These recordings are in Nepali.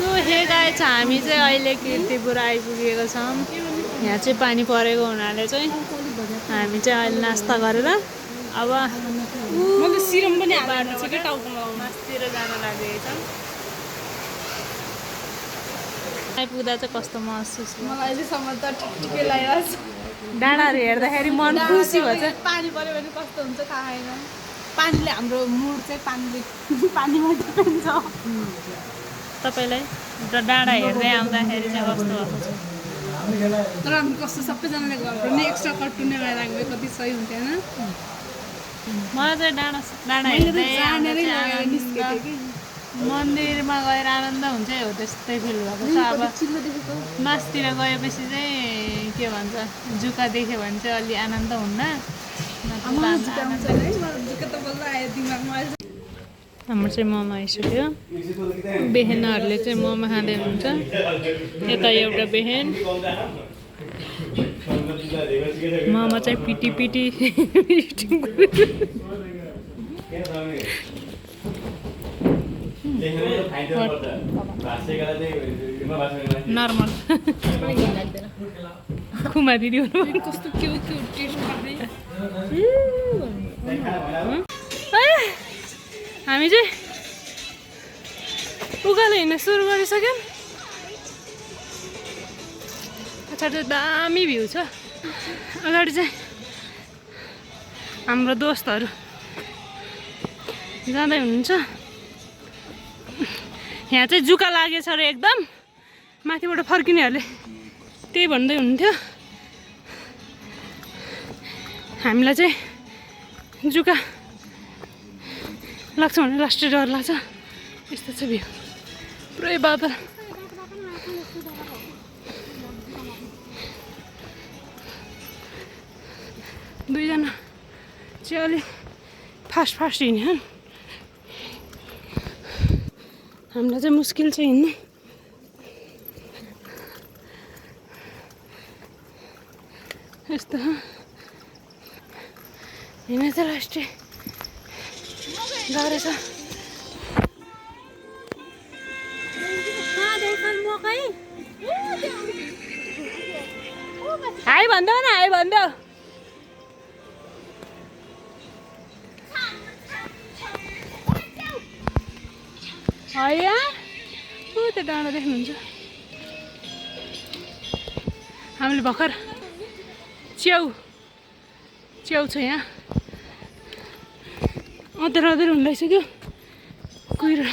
सो हे गाइस हामी चाहिँ अहिले कीर्तिपुर आइपुगेको छौँ। यहाँ चाहिँ पानी परेको हुनाले चाहिँ हामी चाहिँ अहिले नास्ता गरेर अब मैले सिरम पनि हाल्नु छ के टाउकोमा मासतिर जान लागेको छ। आइपुग्दा चाहिँ कस्तो महसुस भयो? मलाई अहिलेसम्म त ठिकै लागिरहेछ। डाँडाहरू हेर्दाखेरि मन खुसी भन्छ। पानी पऱ्यो भने कस्तो हुन्छ थाहा छैन। पानीले हाम्रो मुड चाहिँ पानीमा डिपेन्ड छ। तपाईँलाई डाँडा हेर्दै आउँदाखेरि चाहिँ कस्तो भएको छ? तर हामी कस्तो सबैजनाले घरबाट नि एक्स्ट्रा कटुने गइरहेको भए कति सही हुन्थ्यो होइन। मलाई चाहिँ डाँडा हेर्दै मन्दिरमा गएर आनन्द हुन्छ हो त्यस्तै फिल भएको छ। अब मासतिर गएपछि चाहिँ के भन्छ जुका देख्यो भने चाहिँ अलि आनन्द हुन्न। हाम्रो चाहिँ मोमो आइसक्यो। बेहेनहरूले चाहिँ मोमो खाँदै हुनुहुन्छ। यता एउटा बेहेन मोमो चाहिँ पिटी नर्मल खुमा दिदी कस्तो क्युट टेस्ट गर्दै हामी चाहिँ उकालो हिँड्न सुरु गरिसक्यौँ। पछाडि चाहिँ दामी भ्यू छ। अगाडि चाहिँ हाम्रो दोस्तहरू जाँदै हुनुहुन्छ। यहाँ चाहिँ जुका लागेछ अरे एकदम। माथिबाट फर्किनेहरूले त्यही भन्दै हुनुहुन्थ्यो। हामीलाई चाहिँ जुका लाग्छ भने लास्टै डर लाग्छ। यस्तो छ भ्यू पुरै बादल। दुईजना चाहिँ अलिक फास्ट हिँड्यो। हामीलाई चाहिँ मुस्किल छ हिँड्नु। यस्तो हिँड्न त लास्टै गाह्रो छ। हाई भन्दै न हाई भन्दै हैया ऊ त्यो डाँडा देख्नुहुन्छ। हामीले भर्खर च्याउ छ यहाँ। अँधेर हुन लागिसक्यो। कुहिरो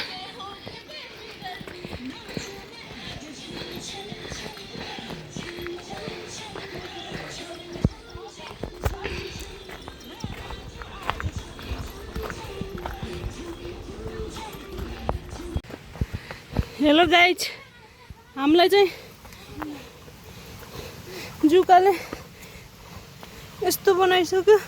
हेलो गाइज हामीलाई चाहिँ जुकाले यस्तो बनाइसक्यो।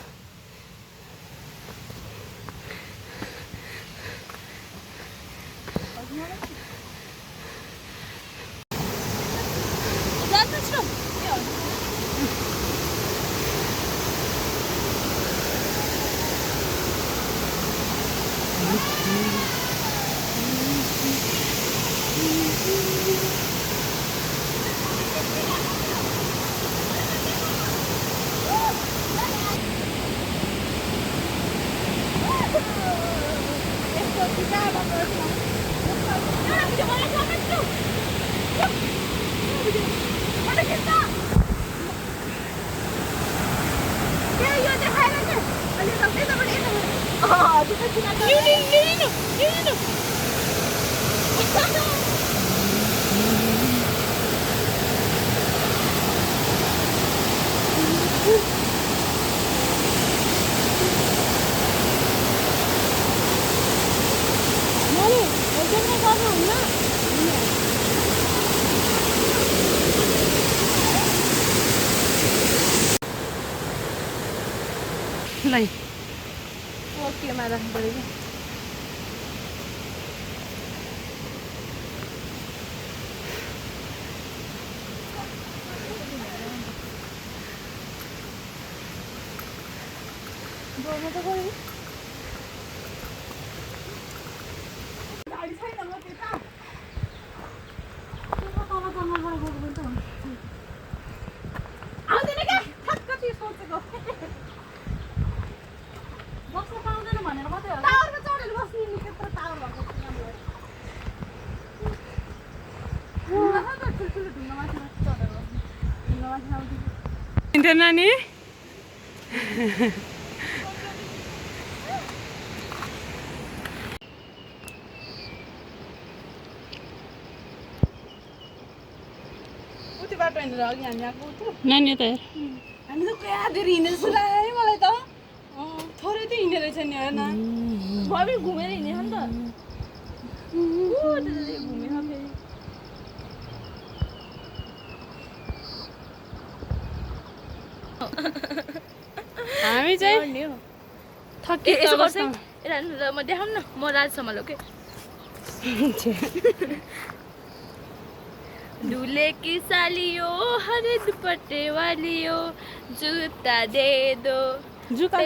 लाई ओके मा राख्नु पऱ्यो कि बोल्नु त गयो गाडी छैन म त्यता हिँड्यो नानी उति बाटो हिँडेर अघि हामी आएको उठ्यो नानी त हामी त कहाँतिर हिँडेर जस्तो लाग्यो मलाई त थोरै त हिँडेर रहेछ नि होइन भबी घुमेर हिँड्यो नि त घुमेर फेरि हामी चाहिँ थकित यसो गर्छ अवस्थामा म देखाउँ न म राज सम्हालो के दूल्हे की सालियो हरे दुपट्टे वालियो जूता दे दो जुका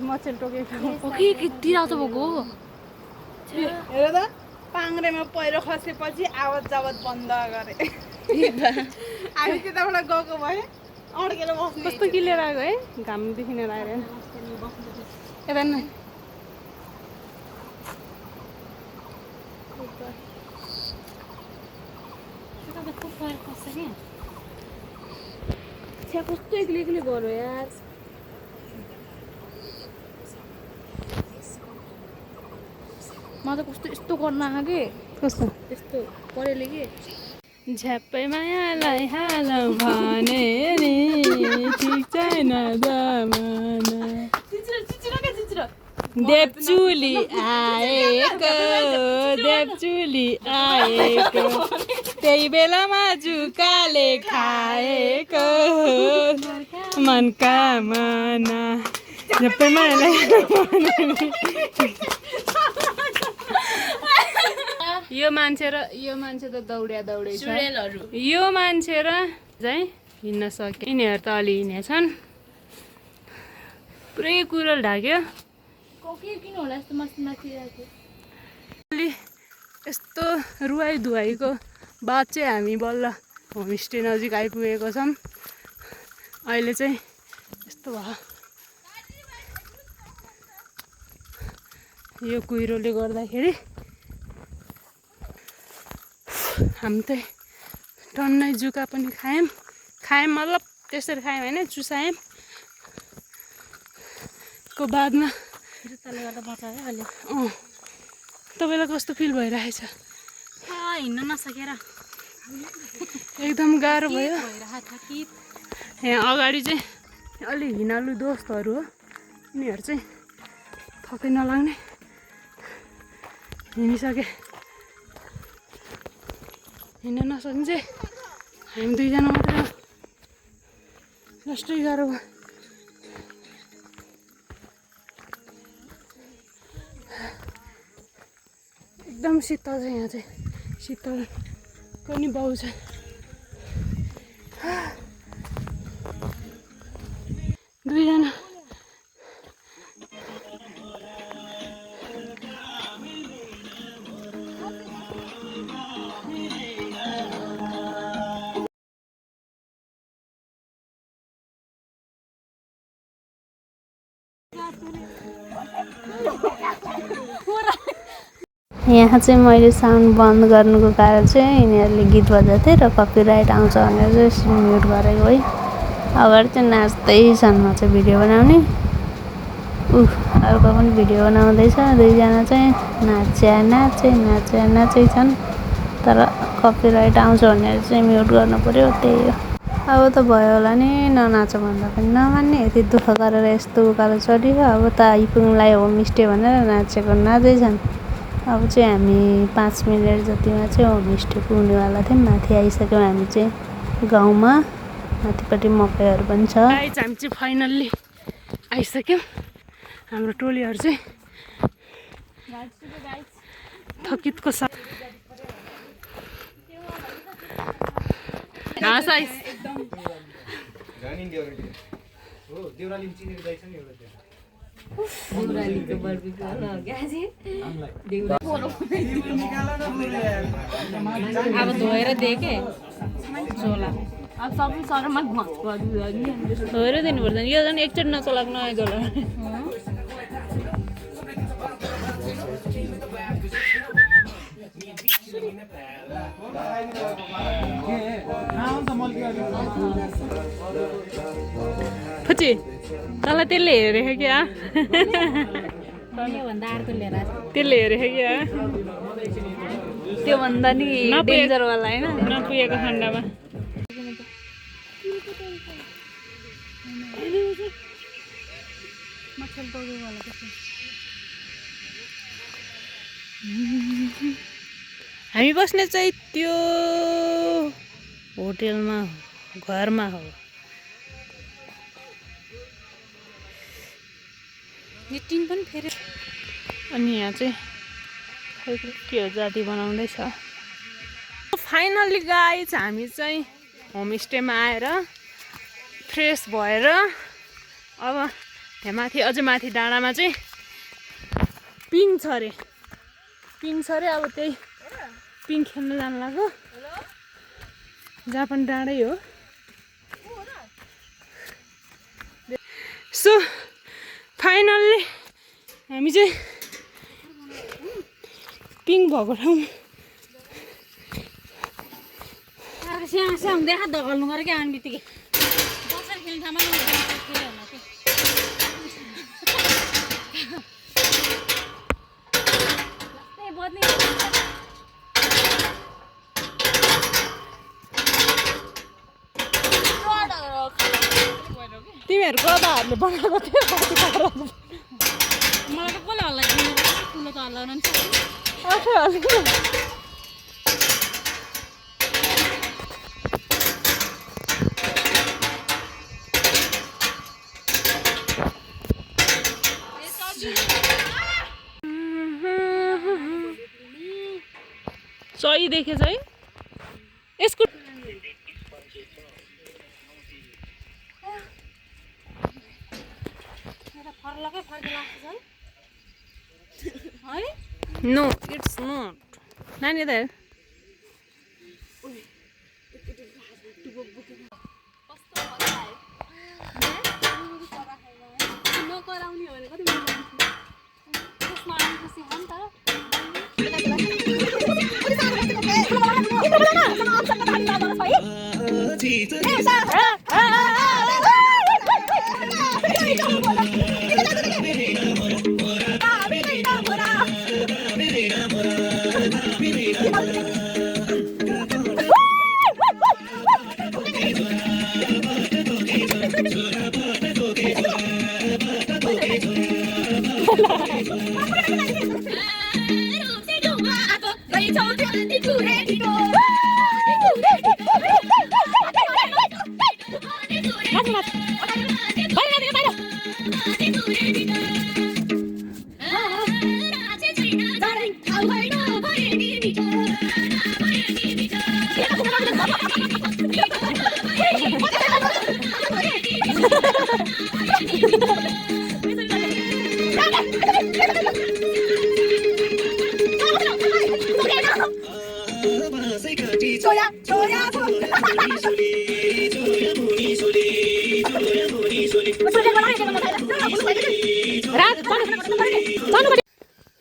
मचेल टोकेको ओके किति रातो भएको हेर त पाङ्रेमा पहिरो खसेपछि आवत जावत बन्द गरे हामी त्यताबाट गएको भए अड्केर बस्नु कस्तो किलेर आएको है घाम देखिन लागेर यता न छ्या कस्तो एक्लै एक्लै गऱ्यो यार म त कस्तो यस्तो गर्न आएको कि कस्तो यस्तो परेले कि झ्याप्पै मायालाई हालौ भने नि ठिक छैन जमाना देवचुली आएको देवचुली आएको त्यही बेलामा जुकाले खाएको मनकामना झ्याप्पै मायालाई यो मान्छे त दौड्या दौडै छ चुडेलहरू यो मान्छे र चाहिँ हिँड्न सक्यो यिनीहरू त अलि हिँडेछन् पुरै कुरल ढाक्यो के किन होला यस्तो माथि माथि राख्यो अलि यस्तो रुवाई धुवाईको बाद चाहिँ हामी बल्ल होमस्टे नजिक आइपुगेको छौँ अहिले चाहिँ यस्तो भयो यो कुहिरोले गर्दाखेरि हामी चाहिँ टन्नै जुका पनि खायौँ मतलब त्यसरी खायौँ होइन चुसायौँ को बादमा जुत्ताले गर्दा बचायो अहिले तपाईँलाई कस्तो फिल भइरहेछ हिँड्न नसकेर एकदम गाह्रो भयो थकित यहाँ अगाडि चाहिँ अलि हिँडालु दोस्तहरू हो उनीहरू चाहिँ थकै नलाग्ने हिँडिसके हिँड्न नसक्ने चाहिँ हामी दुईजना मात्रै हो जस्तै गाह्रो भयो एकदम शीतल छ यहाँ चाहिँ शीतल पनि बाउ छ दुईजना यहाँ चाहिँ मैले साउन्ड बन्द गर्नुको कारण चाहिँ यिनीहरूले गीत बजाएको थिएँ र कपिराइट आउँछ भनेर चाहिँ म्युट गरेको है अगाडि चाहिँ नाच्दै छन् म चाहिँ भिडियो बनाउने अर्को पनि भिडियो बनाउँदैछ दुईजना चाहिँ नाचे छन् तर कपिराइट आउँछ भनेर चाहिँ म्युट गर्नु पर्यो त्यही हो अब त भयो होला नि ननाच भन्दा पनि नमान्ने यति दुःख गरेर यस्तो उकालो चढियो अब त आइपुग्नुलाई होमस्टे भनेर नाचेको नाच्दैछन् अब चाहिँ हामी 5 मिनट जतिमा चाहिँ होमस्टे पुग्नेवाला थियौँ माथि आइसक्यौँ हामी चाहिँ गाउँमा माथिपट्टि मकैहरू पनि छ हामी चाहिँ फाइनल्ली आइसक्यौँ हाम्रो टोलीहरू चाहिँ थकितको साथ अब धोएर देखे झोला अब सबै सरमा धोएर दिनुपर्छ यो झन् एकचोटि नचलाएको नआएको होला फुची तँलाई त्यसले हेरेको क्या त्यसले हेरेको क्या त्योभन्दा नि डेन्जरवाला होइन नपुगेको खण्डमा हामी बस्ने चाहिँ त्यो होटेलमा हो घरमा हो टिन पनि फेरि अनि यहाँ चाहिँ के हो जाति बनाउँदैछ फाइनल्ली गाइज हामी चाहिँ होमस्टेमा आएर फ्रेस भएर अब त्यहाँ माथि अझै माथि डाँडामा चाहिँ पिङ छ अरे अब त्यही पिङ खेल्न जानु लाग्यो जहाँ पनि डाँडै हो सो फाइनल्ली हामी चाहिँ पिङ भएको ठाउँ स्याङ देखा धगल्नु गऱ्यो क्या आउने बित्तिकै बसेर खेल्ने ठाउँमा तिमीहरूको दाहरूले बनाएको थियो मलाई त कसले हल्ला ठुलो त हल्लाउनु नि आफै हल्लियो सही देखेछ है यसको नो इट्स नट नानी त नकराउने भनेको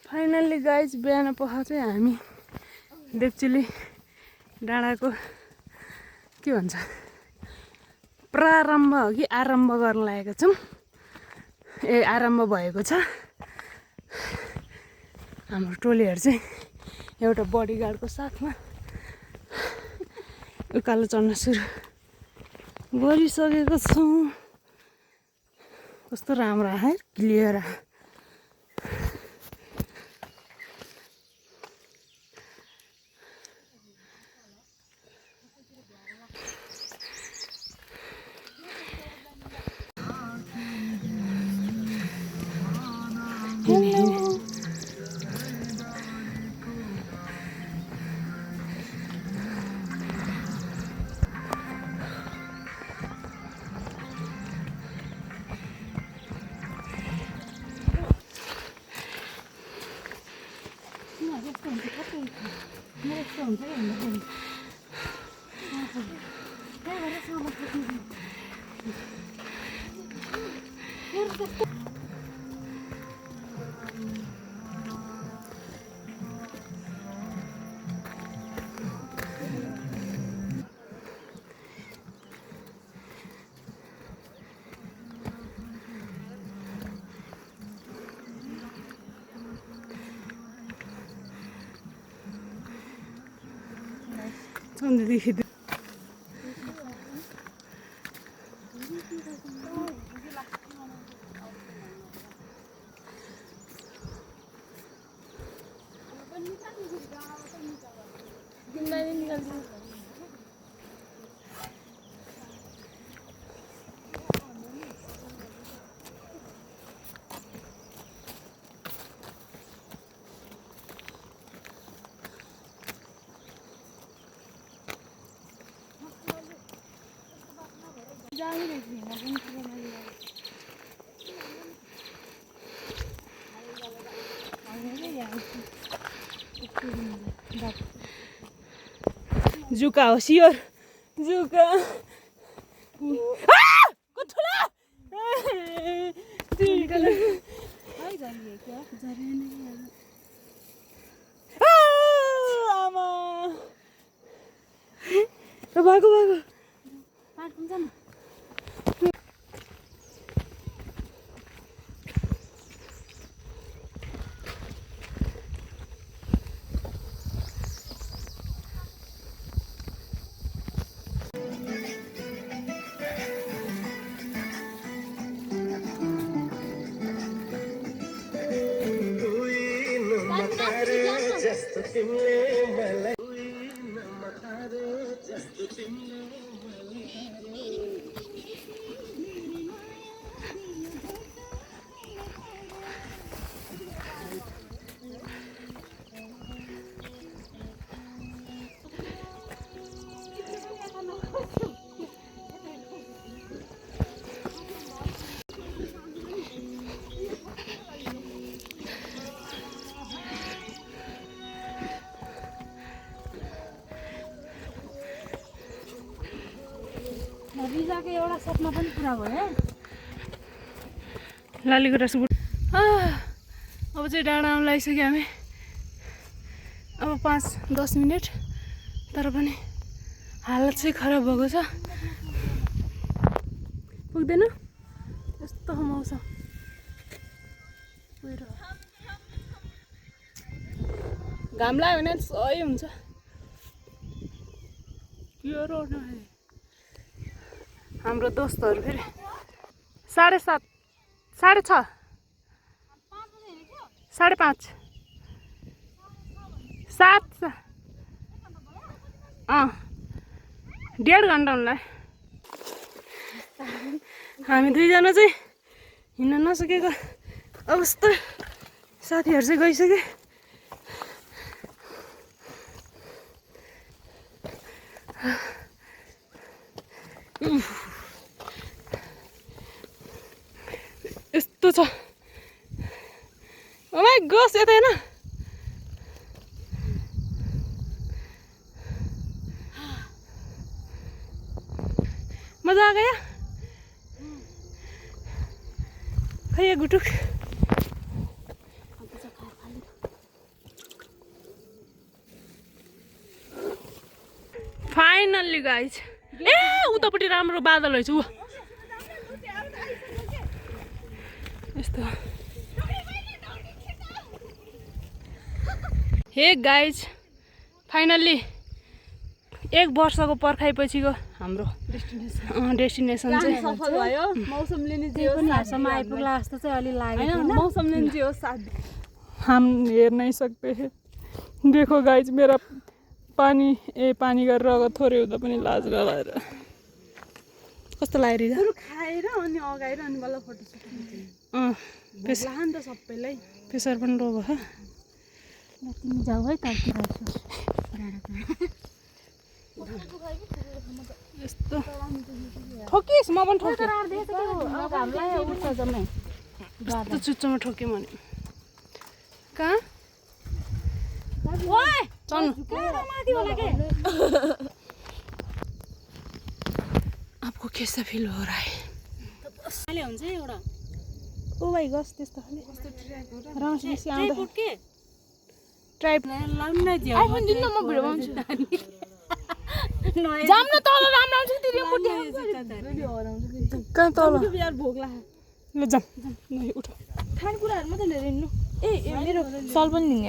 फाइनल्ली गाइज बिहान पख चाहिँ हामी डेक्चुली डाँडाको के भन्छ प्रारम्भ हो कि आरम्भ गर्न लागेको छौँ आरम्भ भएको छ हाम्रो टोलीहरू चाहिँ एउटा बडीगार्डको साथमा उकालो चढ्न सुरु गरिसकेको छौँ कस्तो राम्रो है क्लियर सम्झेदेखि जुका हो सियोर जुका आमा भागो भागो रिजाको एउटा सपना पनि पुरा भयो लालीगुराँस अब चाहिँ डाँडा आउनु लागिसक्यो हामी अब 5-10 मिनट तर पनि हालत चाहिँ खराब भएको छ पुग्दैन यस्तो मौसम घाम लाग्यो भने सही हुन्छ यो रोड हाम्रो दोस्तहरू फेरि 7:30 6:30 5:30 7 1.5 घन्टा हुनलाई हामी दुईजना चाहिँ हिँड्न नसकेको अवस्था साथीहरू चाहिँ गइसके यस्तो छ ओ माय गॉड यता हेर्न मजा आ गया खै गुटुक फाइनल्ली गाइज ए उतापट्टि राम्रो बादल रहेछ उ यस्तो हे गाइज फाइनल्ली 1 वर्षको पर्खाइपछिको हाम्रो डेस्टिनेसन चाहिँ सफल भयो मौसमले नि जे पनि हातसम्म आइपुग्ला जस्तो चाहिँ अलि लाग्यो हैन मौसमले नि जे हो साथ हम हेर नहीं सकते हैं देखो गाइज मेरा पानी का रगत थोरै हुँदा पनि लाज लगाएर कस्तो लाग्यो खाएर अनि अगाएर अनि बल्ल फोटो सुट लान त सबैलाई प्रेसर पनि लो भयो तिमी जाऊ है तर्तिर यस्तो ठोकिस् म पनि ठोके हामीलाई उठ्छ जम्मै यस्तो चुच्चोमा ठोक्यो भने कहाँ ओए चल्नु माथि होला के आपको कैसा फील हो रहा है अहिले हुन्छ एउटा ओ भाइ गस त्यस्तो खाले राउन्ड बेसी आउँदा के ट्राइब लाउन नै दियो आइफोन दिनु न म भिडियो बनाउँछु जाम न तल राम्रो आउँछ तिमी पुट्टी कहाँ तल यार भोक लाग्यो ल जाम नै उठ खानेकुराहरु मात्रै लिएर हिँड्नु ए मेरो सल पनि लिने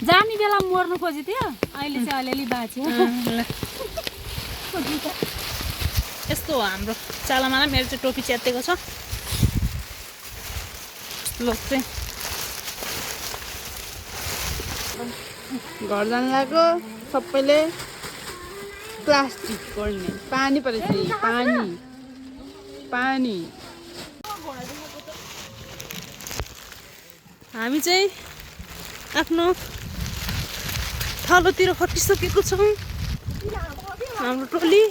जाने बेला मर्नु खोजेको थियो अहिले चाहिँ अलिअलि बाँच्यो यस्तो हो हाम्रो चालामाला मेरो चाहिँ टोपी च्यातेको छ लोक चाहिँ घर जान लाग्यो सबैले प्लास्टिक गर्ने पानी परेछ पानी पानी हामी चाहिँ आफ्नो थलोतिर खटिसकेको छौँ हाम्रो टोली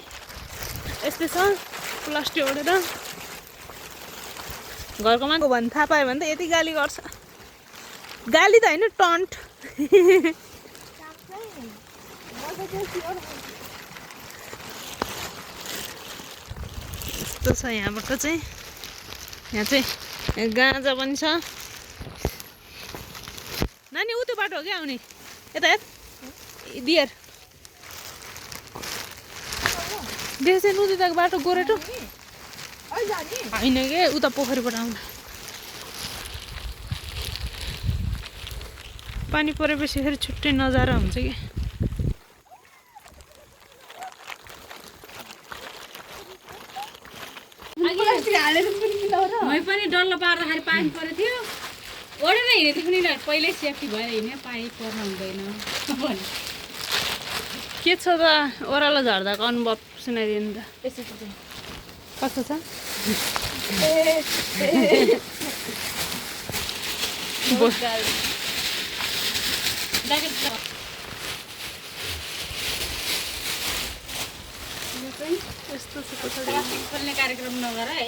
यस्तै छ प्लास्टिक ओढेर घरको मान्छे भन्नु थाहा पायो भने त यति गाली गर्छ गाली त होइन टन्ट यस्तो छ यहाँबाट चाहिँ यहाँ चाहिँ गाँजा पनि छ नानी उ त्यो बाटो हो क्या आउने यता हेर दिएर देख्छ उता बाटो गोरेटो होइन कि उता पोखरीबाट आउँदा पानी परेपछि फेरि छुट्टै नजारा हुन्छ कि मै पनि डल्लो पार्दाखेरि पानी परेको थियो ओढेर हिँडेको पनि पहिल्यै सेफ्टी भएर हिँड्ने पानी पर्न हुँदैन के छ त ओह्रालो झर्दाको अनुभव सुनाइदिनु त कस्तो छ यस्तो छ खोल्ने कार्यक्रम नगर है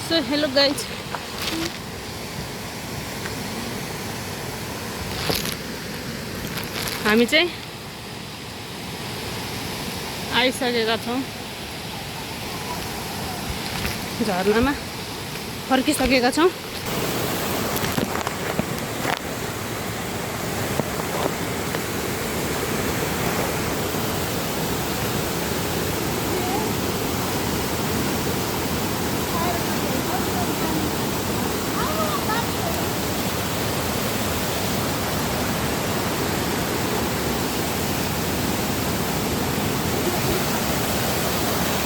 सो हेलो गाइज हामी चाहिँ आइसकेका छौँ झरनामा फर्किसकेका छौँ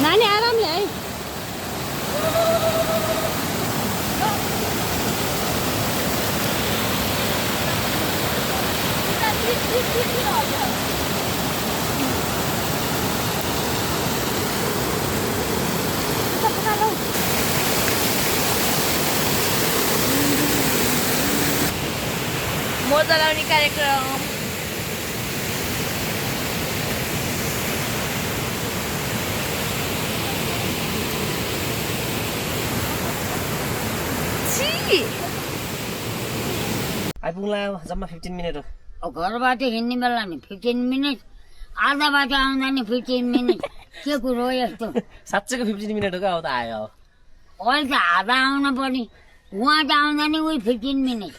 नानी आरामले है मोजा लाउने कार्यक्रम आइपुग्ला जम्मा 15 मिनट हो अब घरबाट हिँड्ने बेला नि 15 मिनट आधा बाटो आउँदा नि 15 मिनट के कुरो हो यस्तो साँच्चैको 15 मिनट हो क्या अब त आयो अहिले त आधा आउन पर्ने उहाँ त आउँदा नि उही 15 मिनट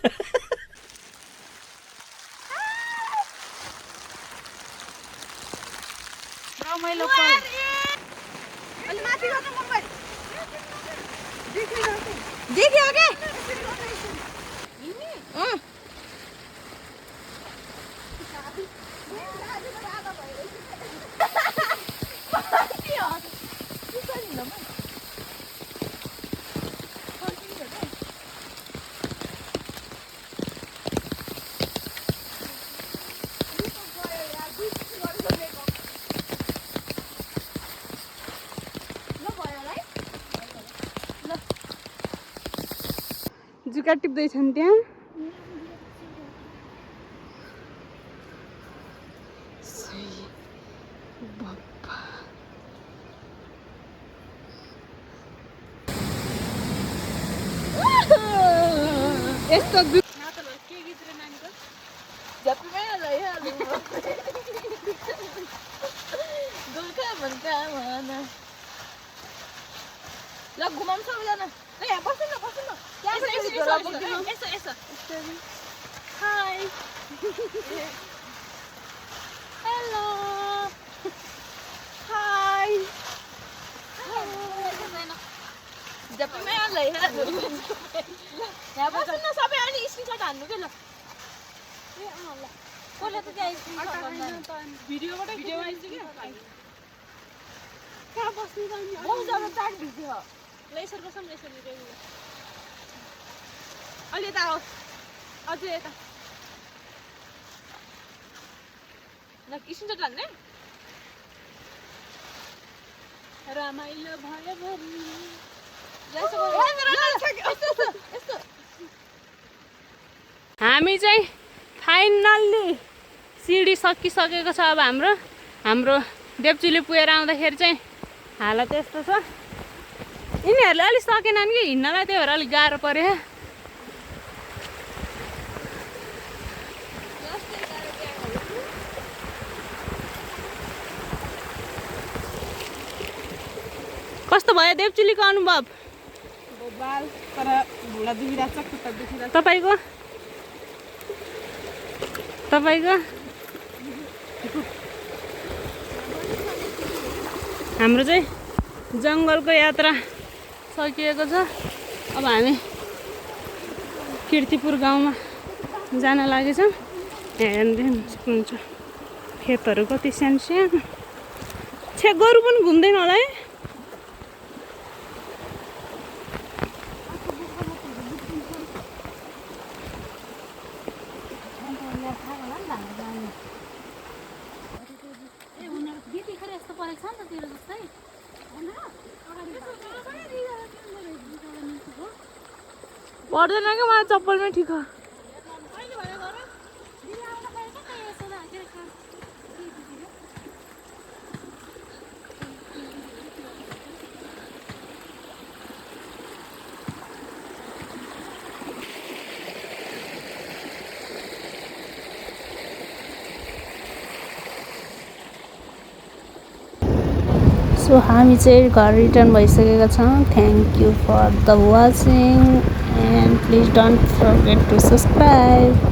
रमाइलो देखियो के जुका टिप्दैछन् त्यहाँ यस्तो ल घुमाउँ सबैजना ल यहाँ बस्नु न यसो हाई हेलो हाई झ्याप्पीमै हाल्छ सुन्न सबै अनि स्क्रिनसट हान्नु के ल कसले त त्यहाँ भिडियोबाटै भिडियो आइसक्यो कहाँ बस्नु जाने बहुत ज्यादा चाट भिडियो लेसर कसम लेसर रेगुलर अलि यता आओ अझै यता न स्क्रिनसट हान्ने रमाइलो भयो भरि हामी चाहिँ फाइनल्ली सिडी सकिसकेको छ। अब हाम्रो देवचुली पुगेर आउँदाखेरि चाहिँ हालत यस्तो छ। यिनीहरूले अलिक सकेनन् कि हिँड्नलाई, त्यही भएर अलिक गाह्रो पर्यो। कस्तो भयो देवचुलीको अनुभव? तपाईँको हाम्रो चाहिँ जङ्गलको यात्रा सकिएको छ। अब हामी किर्तिपुर गाउँमा जान लागेछौँ। हेर्नु सक्नुहुन्छ खेतहरू कति सानो सानो छे। गोरु पनि घुम्दैन होला है। पर्दैन क्या मलाई चप्पलमै ठिक हो। सो हामी चाहिँ घर रिटर्न भइसकेका छौँ। Thank you for the watching and please don't forget to subscribe.